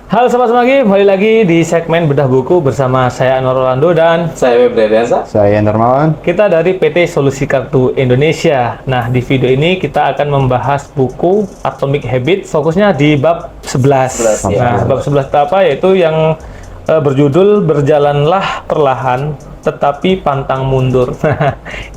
Halo Sobat Semanggi, kembali lagi di segmen Bedah Buku bersama saya Anwar Rolando dan Saya Febri Diansa. Saya Darmawan. kita dari PT Solusi Kartu Indonesia. Nah, di video ini kita akan membahas buku Atomic Habits, fokusnya di bab 11. 11, ya. Nah, bab 11 itu apa? Yaitu yang berjudul Berjalanlah Perlahan Tetapi Pantang Mundur.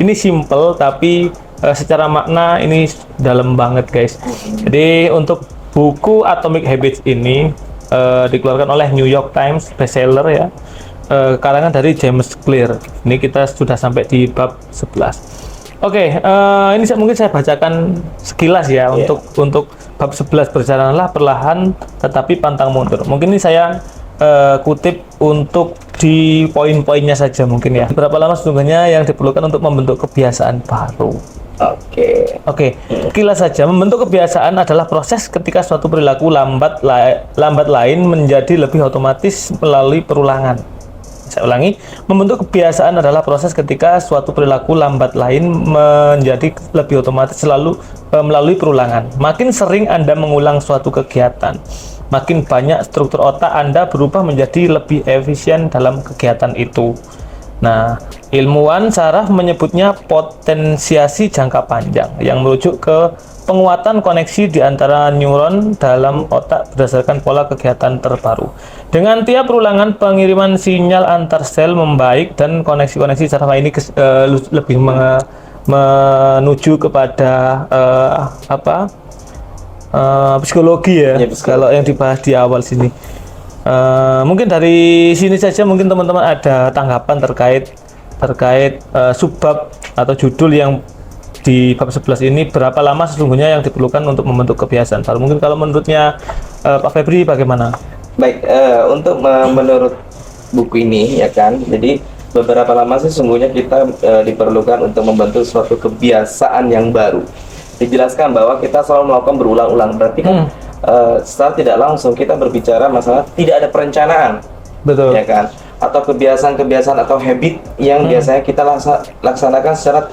Ini simple tapi secara makna ini dalam banget, guys. Jadi untuk buku Atomic Habits ini dikeluarkan oleh New York Times bestseller ya, karangan dari James Clear. Ini kita sudah sampai di bab 11. Oke, ini mungkin saya bacakan sekilas ya. Untuk bab 11, berjalanlah perlahan tetapi pantang mundur. Mungkin ini saya kutip untuk di poin-poinnya saja mungkin ya. Berapa lama sesungguhnya yang diperlukan untuk membentuk kebiasaan baru? Oke, sekilas saja. Membentuk kebiasaan adalah proses ketika suatu perilaku lambat lain menjadi lebih otomatis melalui perulangan. Saya ulangi, membentuk kebiasaan adalah proses ketika suatu perilaku lambat lain menjadi lebih otomatis melalui perulangan. Makin sering Anda mengulang suatu kegiatan, makin banyak struktur otak Anda berubah menjadi lebih efisien dalam kegiatan itu. Nah, ilmuwan saraf menyebutnya potensiasi jangka panjang yang merujuk ke penguatan koneksi di antara neuron dalam otak berdasarkan pola kegiatan terbaru. Dengan tiap perulangan, pengiriman sinyal antar sel membaik dan koneksi-koneksi saraf ini lebih menuju kepada psikologi ya, kalau yang dibahas di awal sini. Mungkin dari sini saja mungkin teman-teman ada tanggapan terkait subbab atau judul yang di bab 11 ini, berapa lama sesungguhnya yang diperlukan untuk membentuk kebiasaan baru. Mungkin kalau menurutnya Pak Febri bagaimana? Baik, menurut buku ini ya kan, jadi beberapa lama sesungguhnya kita diperlukan untuk membentuk suatu kebiasaan yang baru. Dijelaskan bahwa kita selalu melakukan berulang-ulang, berarti kan secara tidak langsung kita berbicara masalah tidak ada perencanaan. Betul. Ya kan? Atau kebiasaan-kebiasaan atau habit yang biasanya kita laksanakan secara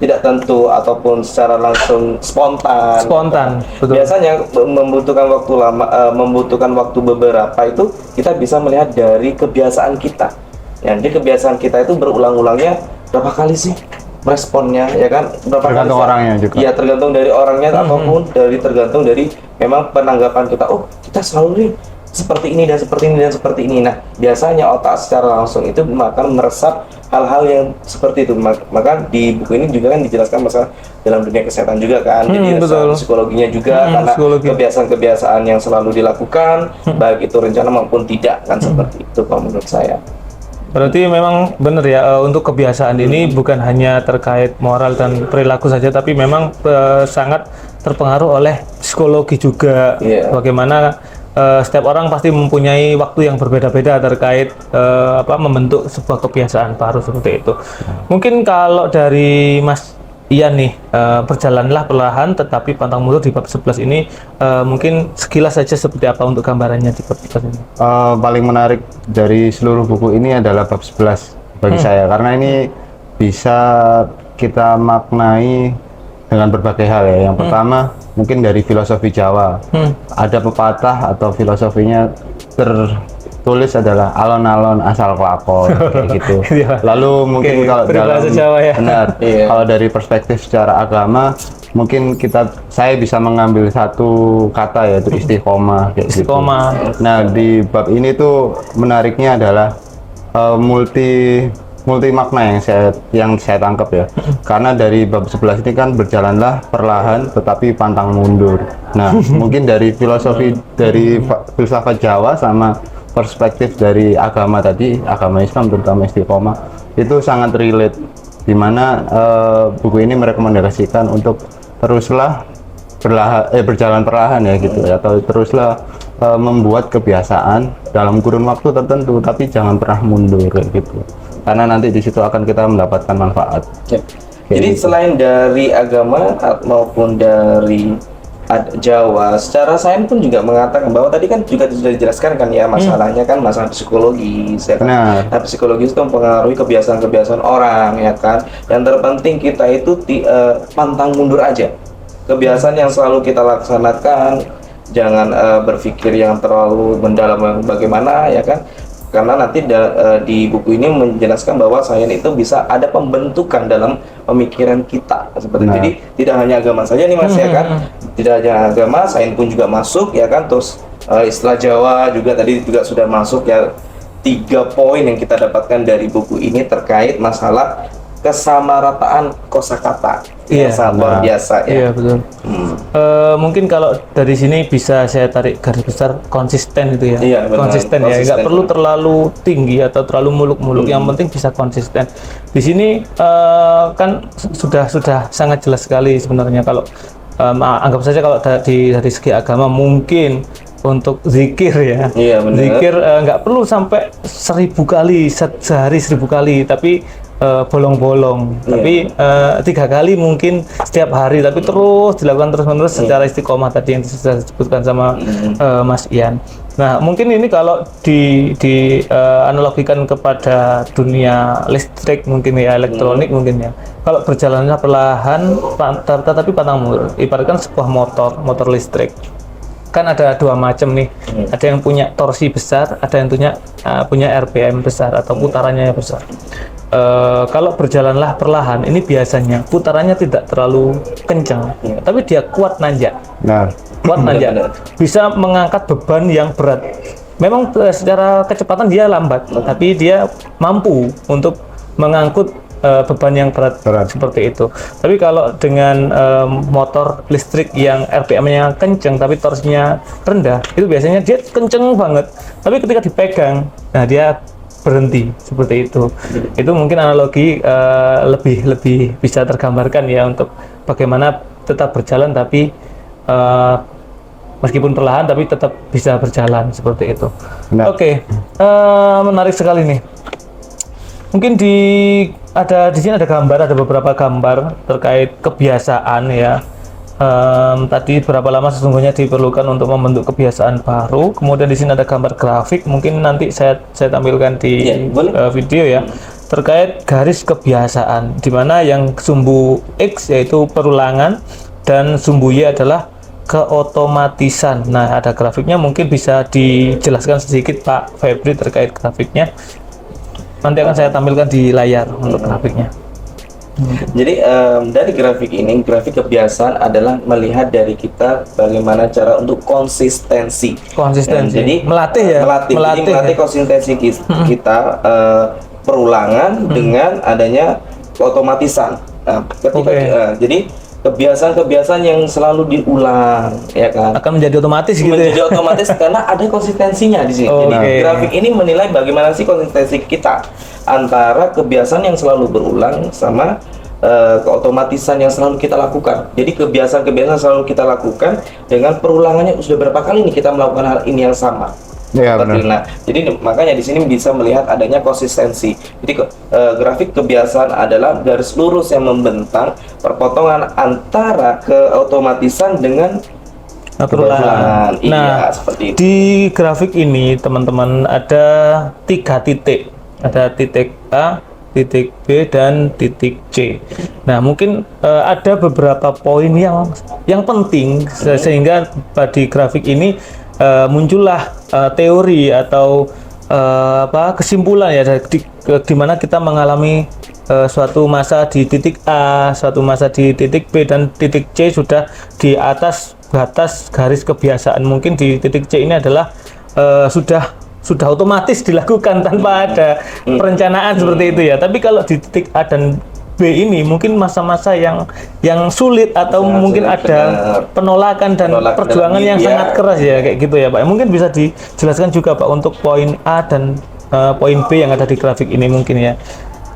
tidak tentu ataupun secara langsung spontan. Betul. Biasanya membutuhkan waktu lama, membutuhkan waktu beberapa, itu kita bisa melihat dari kebiasaan kita. Ya, jadi kebiasaan kita itu berulang-ulangnya berapa kali sih responnya, ya kan? Tergantung orangnya juga. Iya, tergantung dari orangnya ataupun tergantung dari memang penanggapan kita. Oh, kita selalu nih seperti ini dan seperti ini dan seperti ini. Nah, biasanya otak secara langsung itu akan meresap hal-hal yang seperti itu. Maka di buku ini juga kan dijelaskan masalah dalam dunia kesehatan juga kan. Jadi psikologinya juga, karena kebiasaan-kebiasaan yang selalu dilakukan, baik itu rencana maupun tidak, kan seperti itu kalau menurut saya. Berarti memang benar ya, untuk kebiasaan ini bukan hanya terkait moral dan perilaku saja, tapi memang sangat terpengaruh oleh psikologi juga. Bagaimana setiap orang pasti mempunyai waktu yang berbeda-beda terkait membentuk sebuah kebiasaan baru seperti itu. Mungkin kalau dari Mas Ian nih, berjalanlah perlahan tetapi pantang mundur di bab 11 ini, mungkin sekilas saja seperti apa untuk gambarannya di bab 11 ini? Paling menarik dari seluruh buku ini adalah bab 11 bagi saya, karena ini bisa kita maknai dengan berbagai hal ya. Yang pertama mungkin dari filosofi Jawa. Ada pepatah atau filosofinya tertulis adalah alon-alon asal kelakon kayak gitu. Lalu mungkin kalau dalam Jawa ya. Benar. Kalau dari perspektif secara agama, mungkin saya bisa mengambil satu kata, yaitu istiqomah kayak gitu. Nah, di bab ini tuh menariknya adalah multi makna yang saya tangkap ya. Karena dari bab 11 ini kan berjalanlah perlahan tetapi pantang mundur. Nah, mungkin dari filosofi dari filsafat Jawa sama perspektif dari agama tadi, agama Islam terutama istiqomah, itu sangat relate, dimana buku ini merekomendasikan untuk teruslah berjalan perlahan ya gitu, atau teruslah membuat kebiasaan dalam kurun waktu tertentu, tapi jangan pernah mundur kayak gitu, karena nanti di situ akan kita mendapatkan manfaat. Jadi selain dari agama maupun dari Jawa, secara sains pun juga mengatakan bahwa tadi kan juga sudah dijelaskan kan ya, masalahnya kan masalah psikologis ya kan. Nah, psikologis itu mempengaruhi kebiasaan-kebiasaan orang ya kan. Yang terpenting kita itu pantang mundur aja. Kebiasaan yang selalu kita laksanakan jangan berpikir yang terlalu mendalam bagaimana ya kan, karena nanti di buku ini menjelaskan bahwa sains itu bisa ada pembentukan dalam pemikiran kita seperti itu. Jadi tidak hanya agama saja nih Mas ya kan, tidak hanya agama, sains pun juga masuk ya kan. Terus istilah Jawa juga tadi juga sudah masuk ya. 3 poin yang kita dapatkan dari buku ini terkait masalah kesamarataan kosakata. Iya, Sangat luar biasa ya. Iya betul. Mungkin kalau dari sini bisa saya tarik garis besar konsisten itu ya. Iya, benar. Konsisten ya, nggak Konsisten. perlu terlalu tinggi atau terlalu muluk-muluk. Yang penting bisa konsisten. Di sini kan sudah sangat jelas sekali sebenarnya kalau anggap saja kalau dari segi agama mungkin untuk zikir ya. Iya, benar. Zikir nggak perlu sampai 1000 kali sehari 1000 kali, tapi bolong-bolong. Tapi 3 kali mungkin setiap hari, tapi terus dilakukan terus-menerus secara istiqomah tadi yang sudah disebutkan sama Mas Ian. Nah, mungkin ini kalau analogikan kepada dunia listrik mungkin ya, elektronik mungkin ya. Kalau berjalannya perlahan tetapi pantang mundur, ibaratkan sebuah motor listrik. Kan ada 2 macam nih, ada yang punya torsi besar, ada yang punya RPM besar atau putarannya besar. Kalau berjalanlah perlahan, ini biasanya putarannya tidak terlalu kencang, tapi dia kuat nanjak. Kuat nanjak, bisa mengangkat beban yang berat. Memang secara kecepatan dia lambat, tapi dia mampu untuk mengangkut beban yang berat seperti itu. Tapi kalau dengan motor listrik yang RPM-nya kenceng tapi torsinya rendah, itu biasanya dia kenceng banget. Tapi ketika dipegang, nah dia berhenti seperti itu. Itu mungkin analogi lebih bisa tergambarkan ya untuk bagaimana tetap berjalan tapi meskipun perlahan tapi tetap bisa berjalan seperti itu. Oke, menarik sekali nih. Mungkin di sini ada gambar, ada beberapa gambar terkait kebiasaan ya. Tadi berapa lama sesungguhnya diperlukan untuk membentuk kebiasaan baru. Kemudian di sini ada gambar grafik, mungkin nanti saya tampilkan di video ya. Terkait garis kebiasaan, di mana yang sumbu X yaitu perulangan dan sumbu Y adalah keotomatisan. Nah, ada grafiknya, mungkin bisa dijelaskan sedikit Pak Febri terkait grafiknya. Nanti akan saya tampilkan di layar untuk grafiknya. Jadi dari grafik ini, grafik kebiasaan adalah melihat dari kita bagaimana cara untuk konsistensi. Jadi melatih ya. Jadi melatih konsistensi kita perulangan dengan adanya otomatisan. Jadi kebiasaan-kebiasaan yang selalu diulang, ya kan? Akan menjadi otomatis gitu. Menjadi otomatis karena ada konsistensinya di sini. Jadi grafik ini menilai bagaimana sih konsistensi kita antara kebiasaan yang selalu berulang sama keotomatisan yang selalu kita lakukan. Jadi kebiasaan-kebiasaan yang selalu kita lakukan dengan perulangannya sudah berapa kali nih kita melakukan hal ini yang sama. Ya, benar. Nah, jadi makanya di sini bisa melihat adanya konsistensi. Jadi grafik kebiasaan adalah garis lurus yang membentang perpotongan antara keotomatisan dengan perulangan. Iya, seperti itu. Di grafik ini teman-teman ada 3 titik. Ada titik A, titik B, dan titik C. Nah, mungkin ada beberapa poin yang penting sehingga di grafik ini muncullah teori atau kesimpulan ya di mana kita mengalami suatu masa di titik A, suatu masa di titik B, dan titik C sudah di atas batas garis kebiasaan. Mungkin di titik C ini adalah sudah otomatis dilakukan tanpa ada perencanaan seperti itu ya. Tapi kalau di titik A dan B ini mungkin masa-masa yang sulit atau mungkin ada penolakan dan perjuangan yang sangat keras ya, kayak gitu ya Pak. Mungkin bisa dijelaskan juga Pak untuk poin A dan poin B yang ada di grafik ini mungkin ya,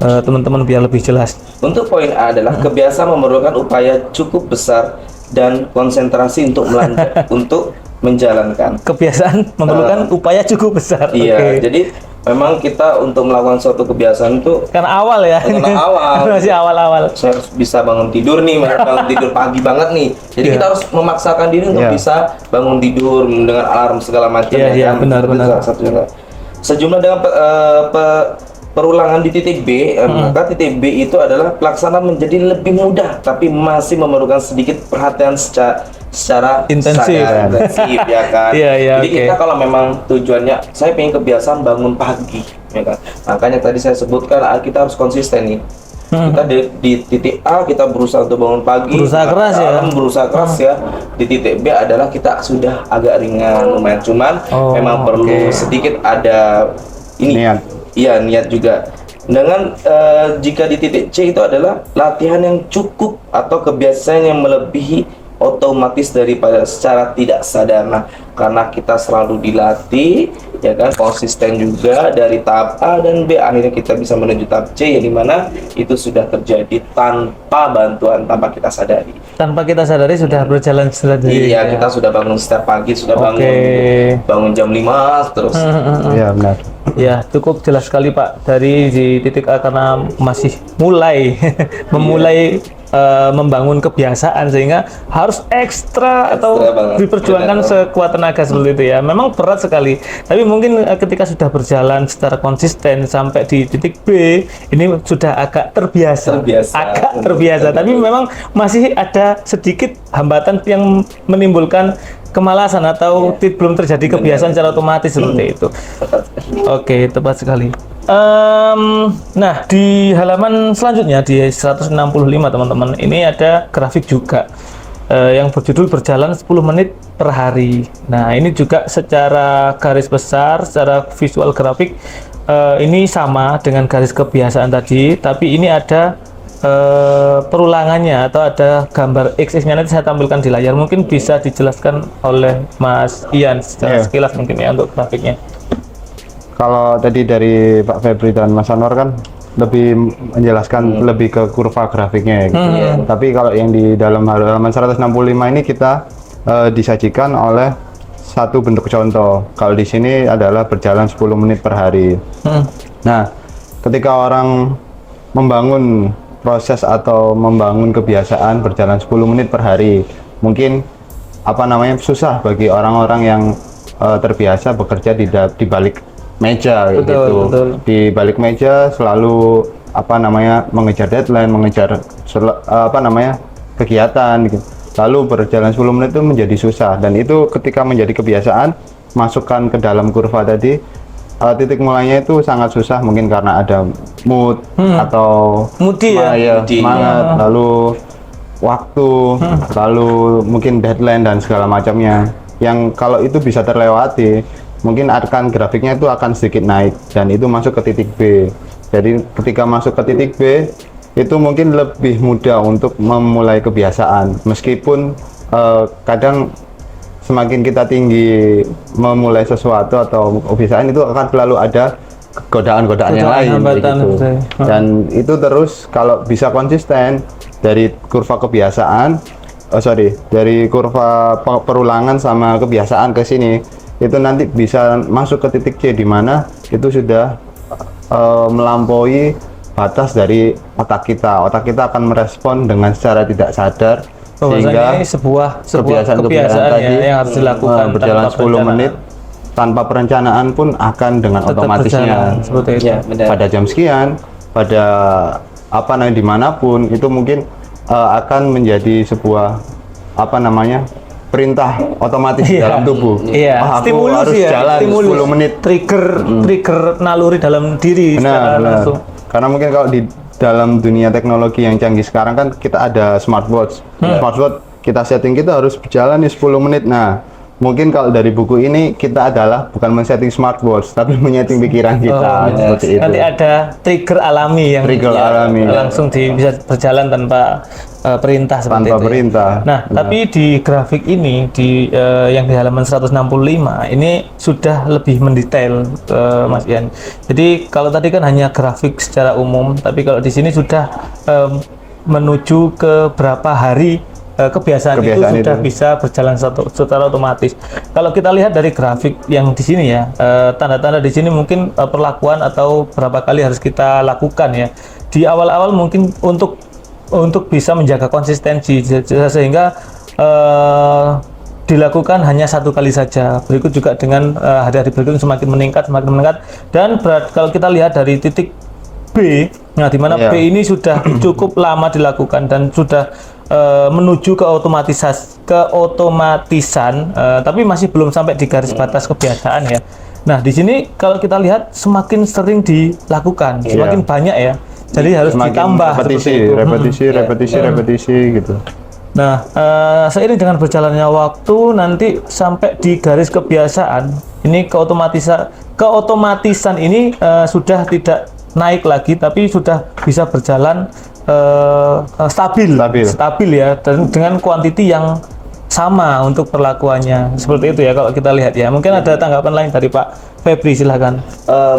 teman-teman biar lebih jelas. Untuk poin A adalah kebiasaan memerlukan upaya cukup besar dan konsentrasi untuk untuk menjalankan. Kebiasaan memerlukan upaya cukup besar. Iya, jadi memang kita untuk melakukan suatu kebiasaan itu karena awal ya. Karena awal. Masih awal-awal. Saya harus bisa bangun tidur nih, bangun tidur pagi banget nih. Jadi kita harus memaksakan diri untuk bisa bangun tidur dengan alarm segala macam. Iya, benar. Sejumlah dengan perulangan di titik B, maka titik B itu adalah pelaksanaan menjadi lebih mudah, tapi masih memerlukan sedikit perhatian secara Intensif. sadar, intensif ya kan. Iya, Jadi oke. kita kalau memang tujuannya, saya pengen kebiasaan bangun pagi, ya kan. Makanya tadi saya sebutkan kita harus konsisten nih. Kita di titik A kita berusaha untuk bangun pagi, Berusaha keras ya. berusaha keras ya. Di titik B adalah kita sudah agak ringan, lumayan, cuman Oh, memang perlu oke. sedikit ada ini. Niat. Iya, niat juga. Dengan jika di titik C itu adalah latihan yang cukup atau kebiasaan yang melebihi otomatis daripada secara tidak sadar. Nah, karena kita selalu dilatih, ya kan, konsisten juga dari tahap A dan B, akhirnya kita bisa menuju tahap C, yang dimana itu sudah terjadi tanpa bantuan, tanpa kita sadari. Tanpa kita sadari sudah berjalan sendiri. Iya, kita sudah bangun setiap pagi, sudah bangun jam 5 terus. Iya benar. Ya, cukup jelas sekali Pak dari di titik A karena masih mulai memulai membangun kebiasaan sehingga harus ekstra atau banget. diperjuangkan Benar. sekuat tenaga seperti itu ya. Memang berat sekali. Tapi mungkin ketika sudah berjalan secara konsisten sampai di titik B, ini sudah agak terbiasa. Agak terbiasa. Tapi memang masih ada sedikit hambatan yang menimbulkan kemalasan atau belum terjadi kebiasaan secara otomatis seperti itu. Oke, tepat sekali. Nah, di halaman selanjutnya di 165 teman-teman, ini ada grafik juga yang berjudul berjalan 10 menit per hari. Nah, ini juga secara garis besar, secara visual grafik ini sama dengan garis kebiasaan tadi, tapi ini ada perulangannya atau ada gambar X-nya, nanti saya tampilkan di layar. Mungkin bisa dijelaskan oleh Mas Ian secara sekilas mungkin ya untuk grafiknya. Kalau tadi dari Pak Febri dan Mas Anwar kan lebih menjelaskan lebih ke kurva grafiknya ya gitu. Tapi kalau yang di dalam halaman 165 ini kita disajikan oleh satu bentuk contoh. Kalau di sini adalah berjalan 10 menit per hari. Nah, ketika orang membangun proses atau membangun kebiasaan berjalan 10 menit per hari, mungkin susah bagi orang-orang yang terbiasa bekerja di balik meja gitu. Di balik meja selalu mengejar deadline, mengejar kegiatan gitu. Lalu berjalan 10 menit itu menjadi susah, dan itu ketika menjadi kebiasaan masukkan ke dalam kurva tadi, titik mulainya itu sangat susah, mungkin karena ada mood atau Moody semangat, lalu waktu, lalu mungkin deadline dan segala macamnya. Yang kalau itu bisa terlewati, mungkin akan grafiknya itu akan sedikit naik dan itu masuk ke titik B. Jadi ketika masuk ke titik B itu mungkin lebih mudah untuk memulai kebiasaan, meskipun kadang semakin kita tinggi memulai sesuatu atau kebiasaan itu akan selalu ada godaan-godaan yang lain gitu. Dan itu terus kalau bisa konsisten dari kurva kebiasaan, dari kurva perulangan sama kebiasaan ke sini, itu nanti bisa masuk ke titik C di mana itu sudah melampaui batas dari otak kita. Otak kita akan merespon dengan secara tidak sadar, sehingga ini sebuah kebiasaan tadi yang harus dilakukan berjalan 10 menit tanpa perencanaan pun akan dengan otomatisnya seperti itu. Ya, benar. pada jam sekian, pada dimanapun itu mungkin akan menjadi sebuah perintah otomatis dalam tubuh. Iya, Aku stimulus harus ya, jalan stimulus. 10 menit. Trigger naluri dalam diri secara Benar. langsung. Karena mungkin kalau di dalam dunia teknologi yang canggih sekarang kan kita ada smartwatch. Smartwatch kita setting kita harus berjalan nih 10 menit. Nah, mungkin kalau dari buku ini kita adalah bukan men-setting smartwatch tapi men-setting pikiran kita seperti itu. Nanti ada trigger alami yang langsung bisa berjalan tanpa perintah seperti tanpa itu. perintah. Nah, tapi di grafik ini yang di halaman 165 ini sudah lebih mendetail Mas Ian. Jadi kalau tadi kan hanya grafik secara umum, tapi kalau di sini sudah menuju ke berapa hari kebiasaan itu sudah bisa berjalan secara otomatis. Kalau kita lihat dari grafik yang di sini ya, tanda-tanda di sini mungkin perlakuan atau berapa kali harus kita lakukan ya. Di awal-awal mungkin untuk bisa menjaga konsistensi sehingga dilakukan hanya satu kali saja. Berikut juga dengan hari-hari berikutnya semakin meningkat dan kalau kita lihat dari titik B. Nah, di mana Iya. B ini sudah cukup lama dilakukan dan sudah menuju ke otomatisan, tapi masih belum sampai di garis batas kebiasaan ya. Nah, di sini kalau kita lihat semakin sering dilakukan, semakin banyak ya. Jadi harus Semakin ditambah repetisi, seperti itu. repetisi gitu. Nah, seiring dengan berjalannya waktu, nanti sampai di garis kebiasaan, ini keotomatisan ini sudah tidak naik lagi, tapi sudah bisa berjalan stabil ya, dan dengan kuantiti yang sama untuk perlakuannya. Seperti itu ya kalau kita lihat ya. Mungkin ada tanggapan lain dari Pak Febri, silakan.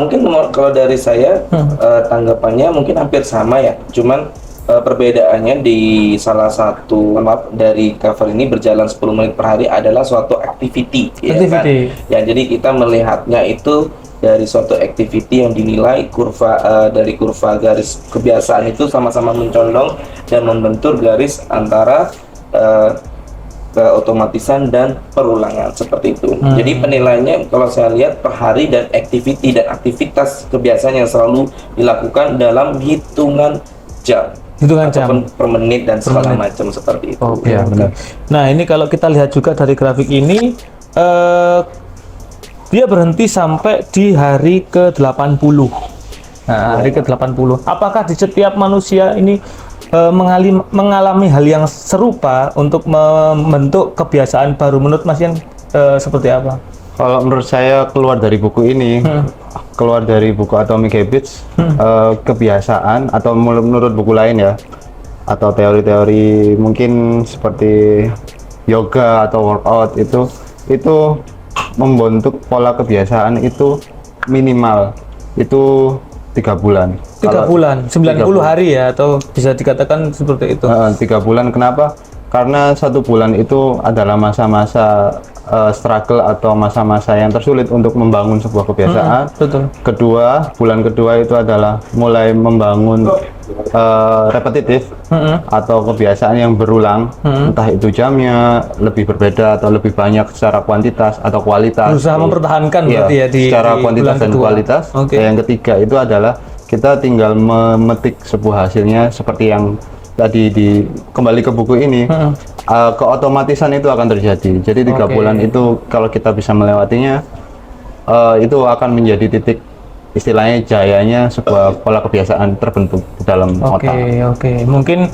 Mungkin kalau dari saya tanggapannya mungkin hampir sama ya, cuman perbedaannya di salah satu dari cover ini berjalan 10 menit per hari adalah suatu activity. Ya kan? Ya, jadi kita melihatnya itu dari suatu activity yang dinilai dari kurva garis kebiasaan itu sama-sama mencondong dan membentur garis antara keotomatisan dan perulangan seperti itu. Jadi penilaiannya kalau saya lihat per hari dan activity dan aktivitas kebiasaan yang selalu dilakukan dalam hitungan jam. Jam per menit dan segala macam seperti itu. Oke, benar. Nah, ini kalau kita lihat juga dari grafik ini, dia berhenti sampai di hari ke-80. Nah, hari ke-80. Apakah di setiap manusia ini mengalami hal yang serupa untuk membentuk kebiasaan baru? Menurut Mas Yan seperti apa? Kalau menurut saya keluar dari buku ini, keluar dari buku Atomic Habits, kebiasaan atau menurut buku lain ya, atau teori-teori mungkin seperti yoga atau workout itu membentuk pola kebiasaan itu minimal itu 3 bulan. 3 bulan, 90 hari ya, atau bisa dikatakan seperti itu. 3 bulan, kenapa? Karena 1 bulan itu adalah masa-masa struggle atau masa-masa yang tersulit untuk membangun sebuah kebiasaan. Betul. Bulan kedua itu adalah mulai membangun repetitif atau kebiasaan yang berulang, entah itu jamnya lebih berbeda atau lebih banyak secara kuantitas atau kualitas. Berusaha mempertahankan berarti ya secara di kuantitas bulan dan kedua. kualitas. Yang ketiga itu adalah kita tinggal memetik sebuah hasilnya seperti yang tadi kembali ke buku ini, keotomatisan itu akan terjadi. Jadi 3 bulan itu kalau kita bisa melewatinya, itu akan menjadi titik istilahnya jayanya sebuah pola kebiasaan terbentuk di dalam otak. Oke. Mungkin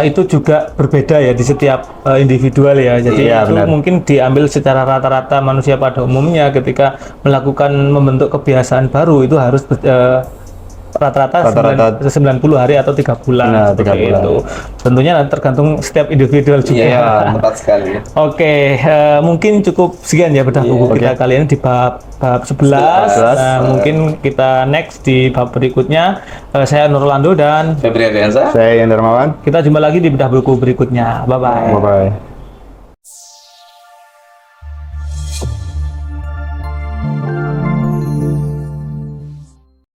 itu juga berbeda ya di setiap individual ya. Jadi itu benar. mungkin diambil secara rata-rata manusia pada umumnya ketika melakukan membentuk kebiasaan baru itu harus rata-rata 90 hari atau 3 bulan. Nah, 3 bulan. Itu. Tentunya tergantung setiap individual juga. Iya, tepat sekali. Oke, mungkin cukup sekian ya bedah buku kita kali ini di bab 11. Nah, mungkin kita next di bab berikutnya. Saya Nur Orlando dan Febri Adriansa. Saya Yan Darmawan. kita jumpa lagi di bedah buku berikutnya. Bye-bye. Bye-bye.